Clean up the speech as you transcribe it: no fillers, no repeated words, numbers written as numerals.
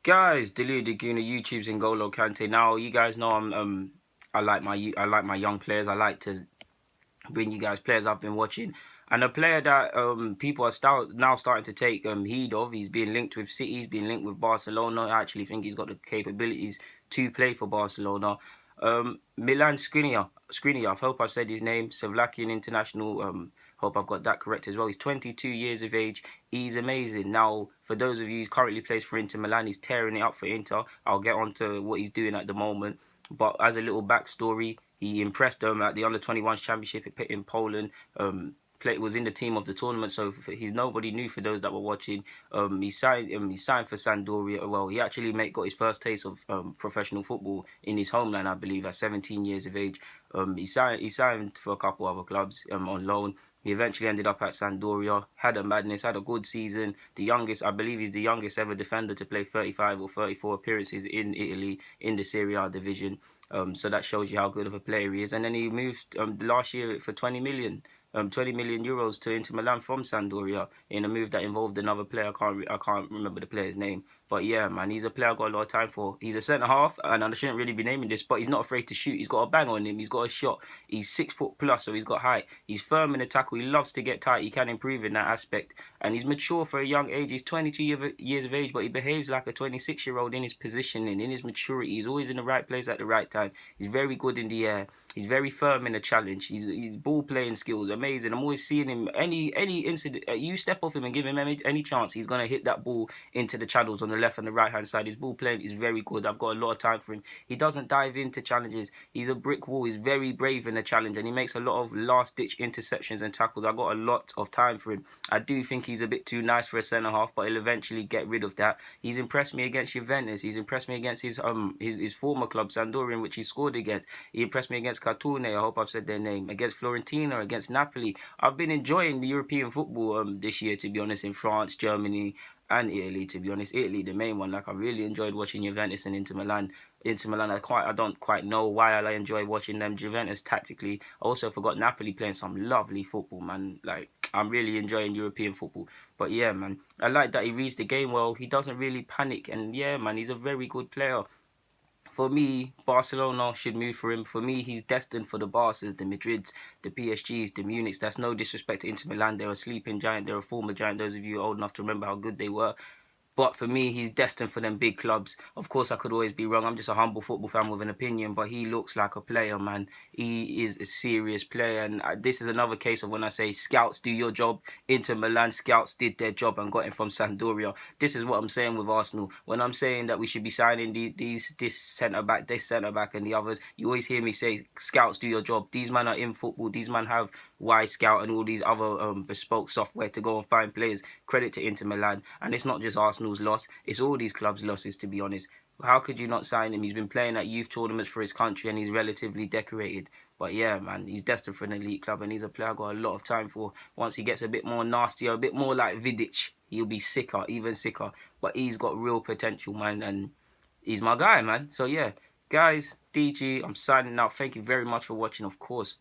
Guys, Deluded Guna, YouTube's N'Golo Kante. Now you guys know I like my young players. I like to bring you guys players I've been watching. And a player that people are now starting to take heed of. He's being linked with City, he's been linked with Barcelona. I actually think he's got the capabilities to play for Barcelona. Milan Škriniar, I hope I said his name, Slovakian international. Hope I've got that correct as well. He's 22 years of age. He's amazing. Now, for those of you who currently plays for Inter Milan, he's tearing it up for Inter. I'll get on to what he's doing at the moment. But as a little backstory, he impressed them at the Under-21s Championship in Poland. Was in the team of the tournament, so he's nobody new for those that were watching. He signed for Sampdoria. Well, he actually got his first taste of professional football in his homeland, I believe, at 17 years of age. He signed for a couple other clubs on loan. He eventually ended up at Sampdoria, had a good season. I believe he's the youngest ever defender to play 35 or 34 appearances in Italy in the Serie A division. So that shows you how good of a player he is. And then he moved last year for 20 million euros to Inter Milan from Sampdoria in a move that involved another player. I can't remember the player's name. But yeah, man, he's a player I've got a lot of time for. He's a centre half, and I shouldn't really be naming this, but he's not afraid to shoot. He's got a bang on him. He's got a shot. He's 6 foot plus, so he's got height. He's firm in the tackle. He loves to get tight. He can improve in that aspect, and he's mature for a young age. He's 22 years of age, but he behaves like a 26-year-old in his positioning, in his maturity. He's always in the right place at the right time. He's very good in the air. He's very firm in the challenge. His ball playing skills amazing. I'm always seeing him. Any incident, you step off him and give him any chance, he's gonna hit that ball into the channels on the left and the right hand side. His ball playing is very good. I've got a lot of time for him. He doesn't dive into challenges. He's a brick wall. He's very brave in the challenge, and he makes a lot of last ditch interceptions and tackles. I've got a lot of time for him. I do think he's a bit too nice for a centre half, but he'll eventually get rid of that. He's impressed me against Juventus. He's impressed me against his former club Sampdoria, in which he scored against. He impressed me against Cartone, I hope I've said their name, against Fiorentina, against Napoli. I've been enjoying the European football this year, to be honest, in France, Germany, and Italy, to be honest. Italy, the main one. Like, I really enjoyed watching Juventus and Inter Milan. I don't quite know why I enjoy watching them. Juventus tactically. I also forgot Napoli playing some lovely football, man. Like, I'm really enjoying European football. But yeah, man, I like that he reads the game well. He doesn't really panic, and yeah, man, he's a very good player. For me, Barcelona should move for him. For me, he's destined for the Barças, the Madrids, the PSGs, the Munichs. That's no disrespect to Inter Milan. They're a sleeping giant. They're a former giant. Those of you old enough to remember how good they were. But for me, he's destined for them big clubs. Of course, I could always be wrong. I'm just a humble football fan with an opinion, but he looks like a player, man. He is a serious player, and this is another case of when I say scouts do your job. Inter Milan scouts did their job and got him from Sampdoria. This is what I'm saying with Arsenal. When I'm saying that we should be signing this centre-back, and the others, you always hear me say scouts do your job. These men are in football. These men have Y-Scout and all these other bespoke software to go and find players. Credit to Inter Milan, and it's not just Arsenal's loss, it's all these clubs' losses, to be honest. How could you not sign him? He's been playing at youth tournaments for his country, and he's relatively decorated. But yeah, man, he's destined for an elite club, and he's a player I've got a lot of time for. Once he gets a bit more nastier, a bit more like Vidic, he'll be sicker, even sicker. But he's got real potential, man, and he's my guy, man. So yeah, guys, DG, I'm signing out. Thank you very much for watching, of course.